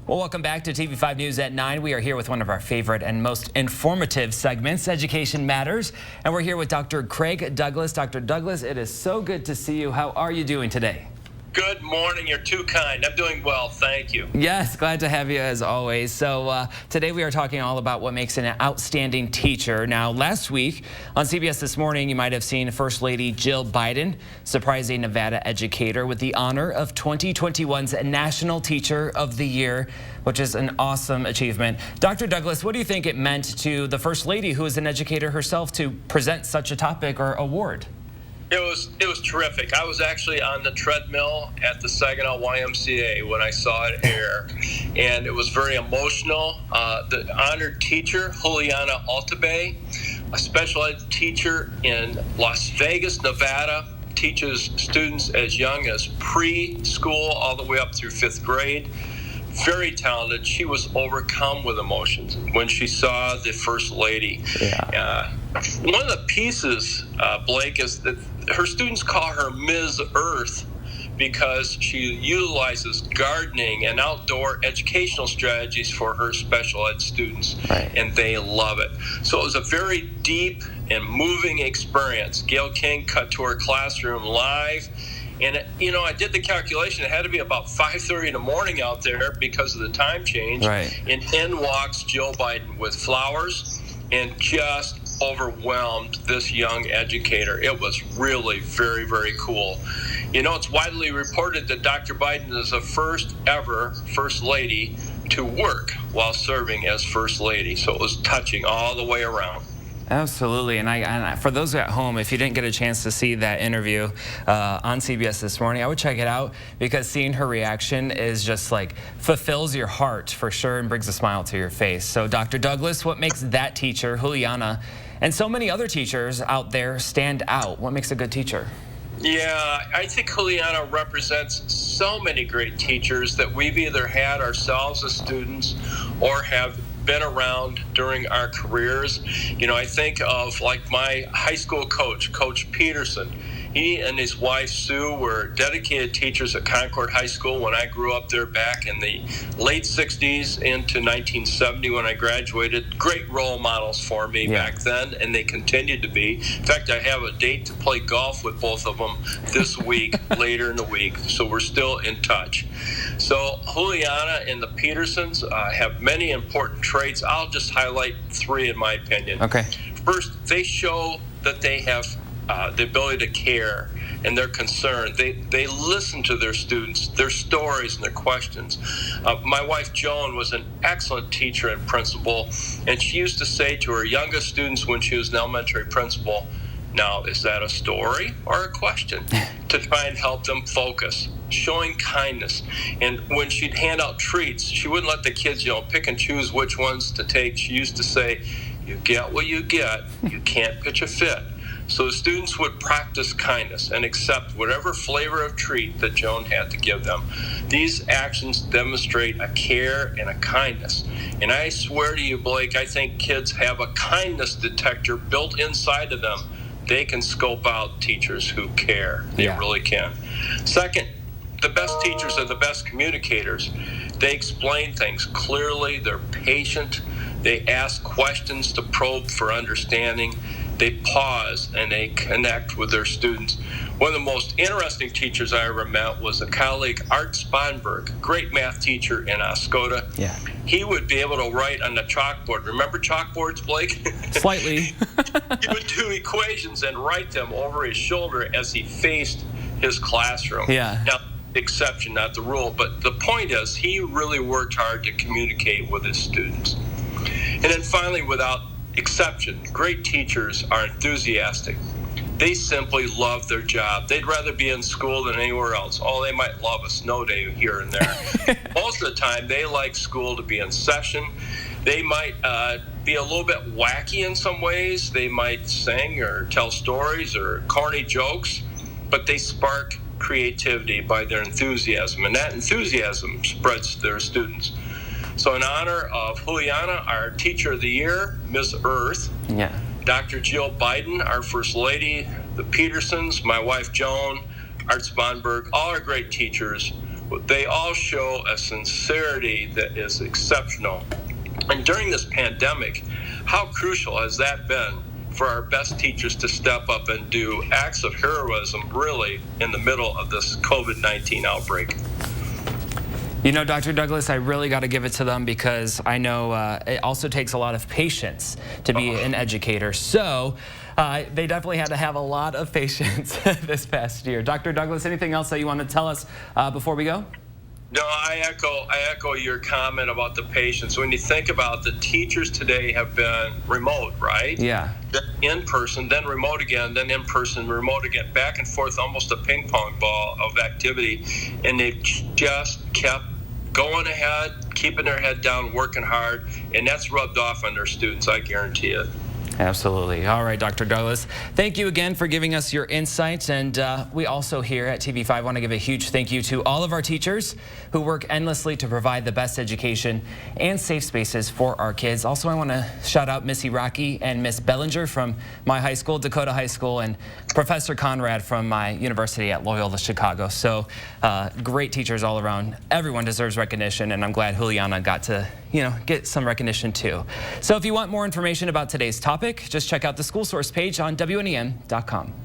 Well, welcome back to TV5 News at 9. We are here with one of our favorite and most informative segments, Education Matters. And we're here with Dr. Craig Douglas. Dr. Douglas, it is so good to see you. How are you doing today? Good morning. You're too kind. I'm doing well. Thank you. Yes, glad to have you as always. So today we are talking all about what makes an outstanding teacher. Now, last week on CBS This Morning, you might have seen First Lady Jill Biden surprise a Nevada educator with the honor of 2021's National Teacher of the Year, which is an awesome achievement. Dr. Douglas, what do you think it meant to the First Lady, who is an educator herself, to present such a topic or award? It was terrific. I was actually on the treadmill at the Saginaw YMCA when I saw it air, and it was very emotional. The honored teacher, Juliana Altabay, a special ed teacher in Las Vegas, Nevada, teaches students as young as preschool all the way up through 5th grade. Very talented. She was overcome with emotions when she saw the First Lady. Yeah. One of the pieces, Blake, is that her students call her Ms. Earth because she utilizes gardening and outdoor educational strategies for her special ed students, and they love it. So it was a very deep and moving experience. Gail King cut to her classroom live. And, I did the calculation. It had to be about 5:30 in the morning out there because of the time change. Right. And in walks Jill Biden with flowers and just overwhelmed this young educator. It was really very, very cool. It's widely reported that Dr. Biden is the first ever First Lady to work while serving as First Lady. So it was touching all the way around. Absolutely. And for those at home, if you didn't get a chance to see that interview on CBS This Morning, I would check it out, because seeing her reaction is just like fulfills your heart for sure and brings a smile to your face. So Dr. Douglas, what makes that teacher, Juliana, and so many other teachers out there stand out? What makes a good teacher? Yeah, I think Juliana represents so many great teachers that we've either had ourselves as students or have been around during our careers. I think of like my high school coach, Coach Peterson. He and his wife, Sue, were dedicated teachers at Concord High School when I grew up there back in the late 60s into 1970 when I graduated. Great role models for me back then, and they continued to be. In fact, I have a date to play golf with both of them this week, later in the week, so we're still in touch. So Juliana and the Petersons have many important traits. I'll just highlight 3 in my opinion. Okay. First, they show that they have the ability to care and they're concerned. They listen to their students, their stories and their questions. My wife Joan was an excellent teacher and principal, and she used to say to her youngest students when she was an elementary principal, "Now, is that a story or a question?" to try and help them focus, showing kindness. And when she'd hand out treats, she wouldn't let the kids, pick and choose which ones to take. She used to say, "You get what you get. You can't pitch a fit." So the students would practice kindness and accept whatever flavor of treat that Joan had to give them. These actions demonstrate a care and a kindness. And I swear to you, Blake, I think kids have a kindness detector built inside of them. They can scope out teachers who care. They really can. Second, the best teachers are the best communicators. They explain things clearly. They're patient. They ask questions to probe for understanding. They pause and they connect with their students. One of the most interesting teachers I ever met was a colleague, Art Spanberg, great math teacher in Oscoda. Yeah. He would be able to write on the chalkboard. Remember chalkboards, Blake? Slightly. He would do equations and write them over his shoulder as he faced his classroom. Yeah. Now, exception, not the rule, but the point is he really worked hard to communicate with his students. And then finally, without exception, great teachers are enthusiastic. They simply love their job. They'd rather be in school than anywhere else. Oh, they might love a snow day here and there. Most of the time, they like school to be in session. They might be a little bit wacky in some ways. They might sing or tell stories or corny jokes, but they spark creativity by their enthusiasm, and that enthusiasm spreads to their students. So in honor of Juliana, our Teacher of the Year, Ms. Earth, Dr. Jill Biden, our First Lady, the Petersons, my wife Joan, Art Spanberg, all are great teachers. they all show a sincerity that is exceptional. And during this pandemic, how crucial has that been for our best teachers to step up and do acts of heroism, really, in the middle of this COVID-19 outbreak? You know, Dr. Douglas, I really got to give it to them because I know it also takes a lot of patience to be an educator. So they definitely had to have a lot of patience this past year. Dr. Douglas, anything else that you want to tell us before we go? No, I echo your comment about the patience. When you think about the teachers today have been remote, right? Yeah. Then in person, then remote again, then in person, remote again, back and forth, almost a ping pong ball of activity. And they've just kept going ahead, keeping their head down, working hard, and that's rubbed off on their students, I guarantee it. Absolutely. All right, Dr. Douglas, thank you again for giving us your insights. And we also here at TV5 want to give a huge thank you to all of our teachers who work endlessly to provide the best education and safe spaces for our kids. Also, I want to shout out Missy Rocky and Miss Bellinger from my high school, Dakota High School, and Professor Conrad from my university at Loyola Chicago. So great teachers all around. Everyone deserves recognition, and I'm glad Juliana got to, get some recognition too. So if you want more information about today's topic, just check out the School Source page on WNEM.com.